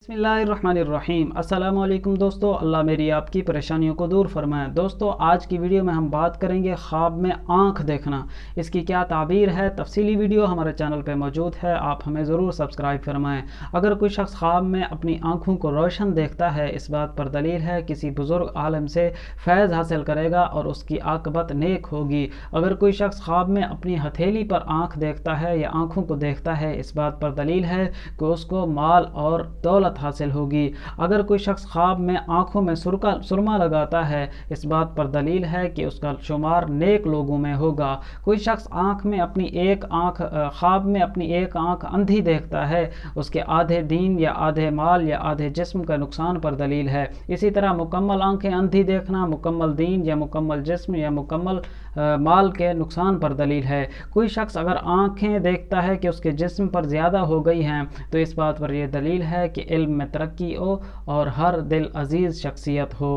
बिस्मिल्लाहिर्रहमानिर्रहीम। अस्सलाम वालेकुम दोस्तों, अल्लाह मेरी आपकी परेशानियों को दूर फरमाए। दोस्तों, आज की वीडियो में हम बात करेंगे ख्वाब में आँख देखना, इसकी क्या ताबीर है। तफसीली वीडियो हमारे चैनल पे मौजूद है, आप हमें ज़रूर सब्सक्राइब फरमाएँ। अगर कोई शख्स ख्वाब में अपनी आँखों को रोशन देखता है, इस बात पर दलील है किसी बुज़ुर्ग आलम से फैज़ हासिल करेगा और उसकी आक़िबत नेक होगी। अगर कोई शख्स ख्वाब में अपनी हथेली पर आँख देखता है या आँखों को देखता है, इस बात पर दलील है कि उसको माल और दौलत हासिल होगी। अगर कोई शख्स ख्वाब में आँखों में सुरमा लगाता है, इस बात पर दलील है कि उसका शुमार नेक लोगों में होगा। कोई शख्स ख्वाब में अपनी एक आँख अंधी देखता है, उसके आधे दीन या आधे माल या आधे जिस्म का नुकसान पर दलील है। इसी तरह मुकम्मल आँखें अंधी देखना मुकम्मल दीन या मुकम्मल जिस्म या मुकम्मल माल के नुकसान पर दलील है। कोई शख्स अगर आँखें देखता है कि उसके जिस्म पर ज़्यादा हो गई हैं, तो इस बात पर यह दलील है कि इल्म में तरक्की हो और हर दिल अजीज़ शख्सियत हो।